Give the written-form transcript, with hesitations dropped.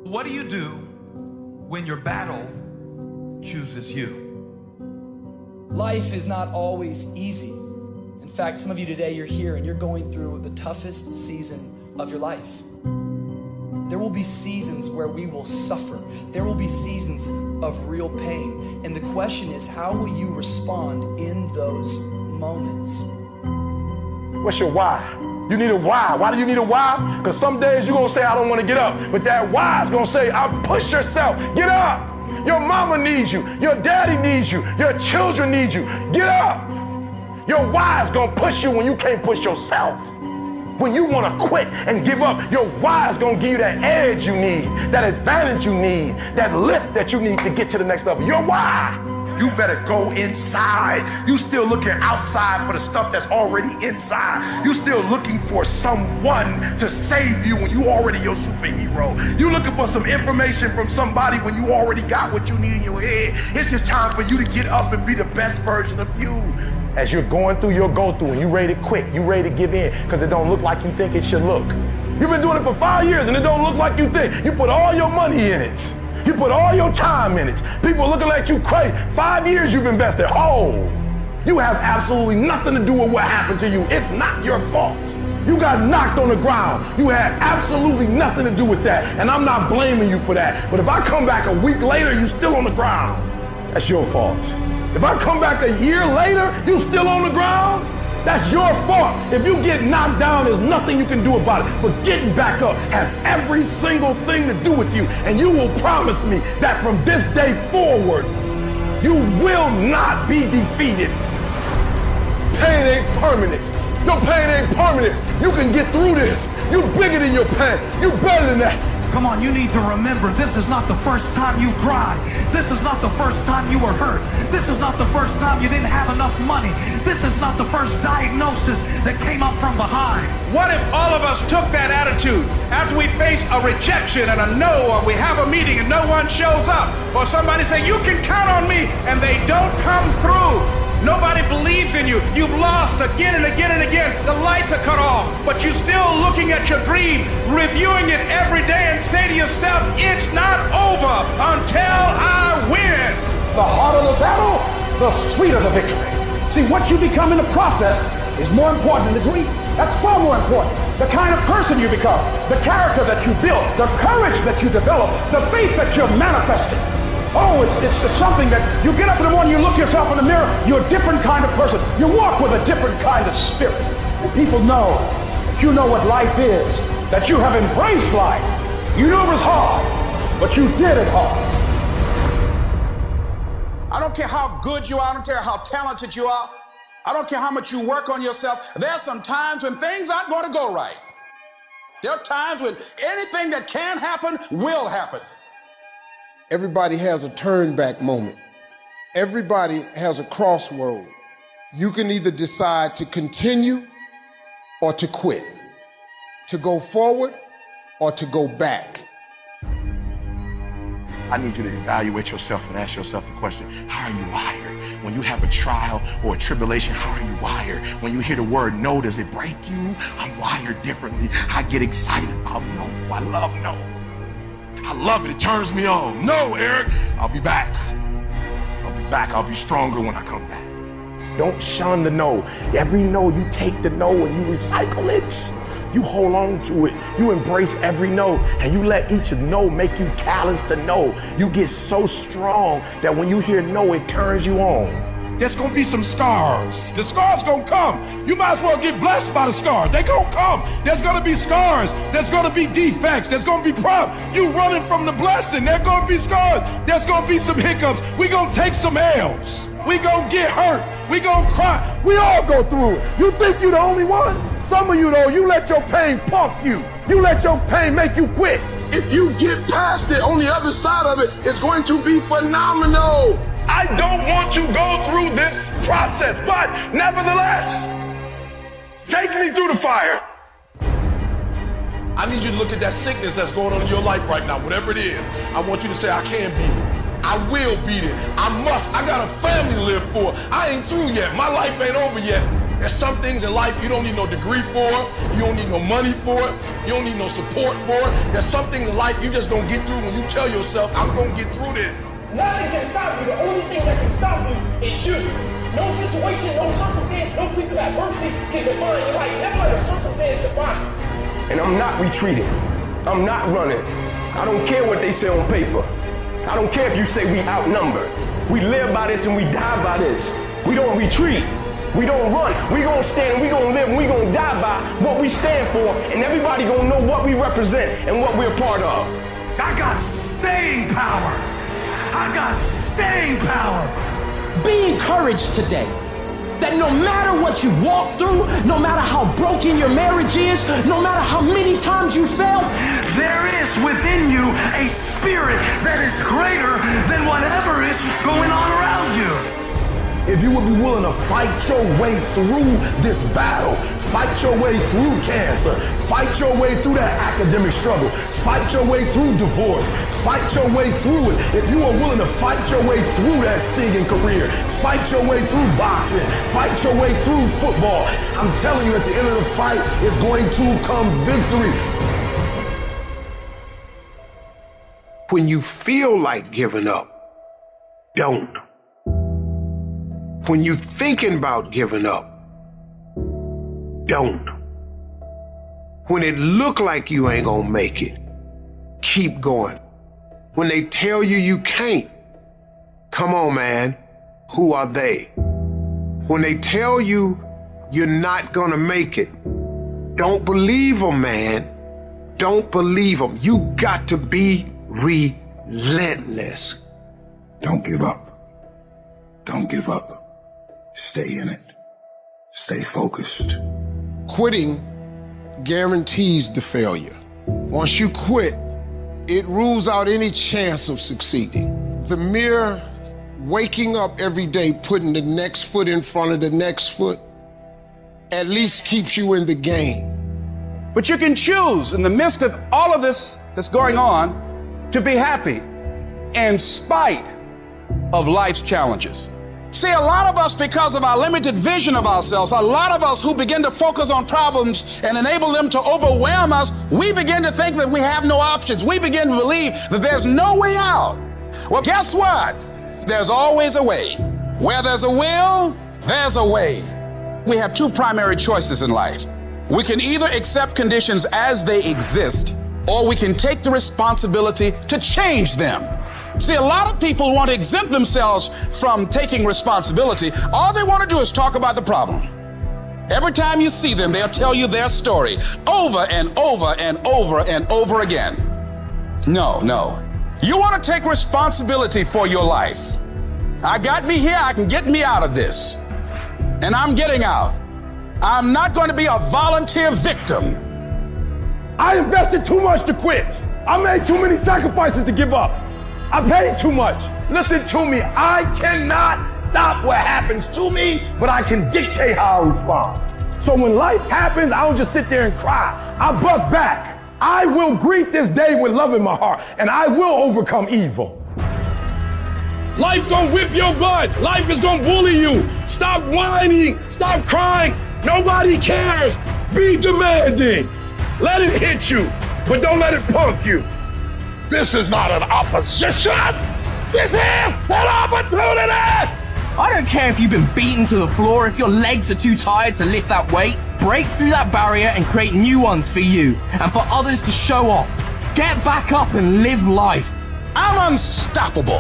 What do you do when your battle chooses you? Life is not always easy. In fact, some of you today, you're here and you're going through the toughest season of your life. There will be seasons where we will suffer. There will be seasons of real pain. And the question is, how will you respond in those moments? What's your why? You need a why. Why do you need a why? Because some days you're going to say, I don't want to get up. But that why is going to say, push yourself. Get up. Your mama needs you. Your daddy needs you. Your children need you. Get up. Your why is going to push you when you can't push yourself. When you want to quit and give up, your why is going to give you that edge you need, that advantage you need, that lift that you need to get to the next level. Your why. You better go inside. You still looking outside for the stuff that's already inside. You still looking for someone to save you when you already your superhero. You looking for some information from somebody when you already got what you need in your head. It's just time for you to get up and be the best version of you. As you're going through your go-through and you ready to quit, you ready to give in because it don't look like you think it should look. You've been doing it for 5 years and it don't look like you think. You put all your money in it. You put all your time in it. People are looking at you crazy. 5 years you've invested. Oh, you have absolutely nothing to do with what happened to you. It's not your fault. You got knocked on the ground. You had absolutely nothing to do with that. And I'm not blaming you for that. But if I come back a week later, you still on the ground. That's your fault. If I come back a year later, you still on the ground, that's your fault. If you get knocked down, there's nothing you can do about it. But getting back up has every single thing to do with you. And you will promise me that from this day forward, you will not be defeated. Pain ain't permanent. Your pain ain't permanent. You can get through this. You bigger than your pain. You better than that. Come on, you need to remember, this is not the first time you cried. This is not the first time you were hurt. This is not the first time you didn't have enough money. This is not the first diagnosis that came up from behind. What if all of us took that attitude after we face a rejection and a no, or we have a meeting and no one shows up, or somebody say, you can count on me, and they don't come through. Nobody believes in you. You've lost again and again and again. The lights are cut off, but you're still looking at your dream, reviewing it every day, and say to yourself, it's not over until I win. The harder the battle, the sweeter the victory. See, what you become in the process is more important than the dream. That's far more important. The kind of person you become, the character that you build, the courage that you develop, the faith that you're manifesting. Oh, it's just something that you get up in the morning, you look yourself in the mirror, you're a different kind of person. You walk with a different kind of spirit. And people know that you know what life is, that you have embraced life. You knew it was hard, but you did it hard. I don't care how good you are, I don't care how talented you are, I don't care how much you work on yourself. There are some times when things aren't going to go right. There are times when anything that can happen will happen. Everybody has a turn back moment. Everybody has a crossroad. You can either decide to continue or to quit, to go forward or to go back. I need you to evaluate yourself and ask yourself the question, how are you wired? When you have a trial or a tribulation, how are you wired? When you hear the word no, does it break you? I'm wired differently. I get excited about no. I love no. I love it. It turns me on. No, Eric, I'll be back. I'll be back. I'll be stronger when I come back. Don't shun the no. Every no, you take the no and you recycle it. You hold on to it. You embrace every no, and you let each no make you callous to no. You get so strong that when you hear no, it turns you on. There's gonna be some scars. The scars gonna come. You might as well get blessed by the scars. They gonna come. There's gonna be scars. There's gonna be defects. There's gonna be problems. You running from the blessing. There's gonna be scars. There's gonna be some hiccups. We gonna take some L's. We gonna get hurt. We gonna cry. We all go through it. You think you're the only one? Some of you though, you let your pain pump you. You let your pain make you quit. If you get past it, on the other side of it, it's going to be phenomenal. I don't want to go through this process, but nevertheless, take me through the fire. I need you to look at that sickness that's going on in your life right now, whatever it is. I want you to say, I can beat it. I will beat it. I must. I got a family to live for. I ain't through yet. My life ain't over yet. There's some things in life you don't need no degree for, you don't need no money for it, you don't need no support for it. There's some things in life you just gonna get through when you tell yourself, I'm gonna get through this. Nothing can stop you. The only thing that can stop you is you. No situation, no circumstance, no piece of adversity can define your life. Never let a circumstance define you. And I'm not retreating. I'm not running. I don't care what they say on paper. I don't care if you say we outnumbered. We live by this and we die by this. We don't retreat. We don't run. We gonna stand and we gonna live and we gonna die by what we stand for, and everybody gonna know what we represent and what we're a part of. I got staying power. I got staying power. Be encouraged today that no matter what you walk through, no matter how broken your marriage is, no matter how many times you fail, there is within you a spirit that is greater than whatever is going on around you. If you would be willing to fight your way through this battle, fight your way through cancer, fight your way through that academic struggle, fight your way through divorce, fight your way through it. If you are willing to fight your way through that singing career, fight your way through boxing, fight your way through football, I'm telling you, at the end of the fight is going to come victory. When you feel like giving up, don't. When you're thinking about giving up, don't. When it look like you ain't gonna make it, keep going. When they tell you you can't, come on, man, who are they? When they tell you you're not gonna make it, don't believe them, man. Don't believe them. You got to be relentless. Don't give up. Don't give up. Stay in it. Stay focused. Quitting guarantees the failure. Once you quit, it rules out any chance of succeeding. The mere waking up every day, putting the next foot in front of the next foot, at least keeps you in the game. But you can choose in the midst of all of this that's going on to be happy in spite of life's challenges. See, a lot of us, because of our limited vision of ourselves, a lot of us who begin to focus on problems and enable them to overwhelm us, we begin to think that we have no options. We begin to believe that there's no way out. Well, guess what? There's always a way. Where there's a will, there's a way. We have two primary choices in life. We can either accept conditions as they exist, or we can take the responsibility to change them. See, a lot of people want to exempt themselves from taking responsibility. All they want to do is talk about the problem. Every time you see them, they'll tell you their story over and over and over and over again. No. You want to take responsibility for your life. I got me here, I can get me out of this. And I'm getting out. I'm not going to be a volunteer victim. I invested too much to quit. I made too many sacrifices to give up. I paid too much. Listen to me. I cannot stop what happens to me, but I can dictate how I respond. So when life happens, I don't just sit there and cry. I buck back. I will greet this day with love in my heart, and I will overcome evil. Life gonna whip your butt. Life is gonna bully you. Stop whining. Stop crying. Nobody cares. Be demanding. Let it hit you, but don't let it punk you. This is not an opposition. This is an opportunity. I don't care if you've been beaten to the floor, if your legs are too tired to lift that weight. Break through that barrier and create new ones for you and for others to show off. Get back up and live life. I'm unstoppable.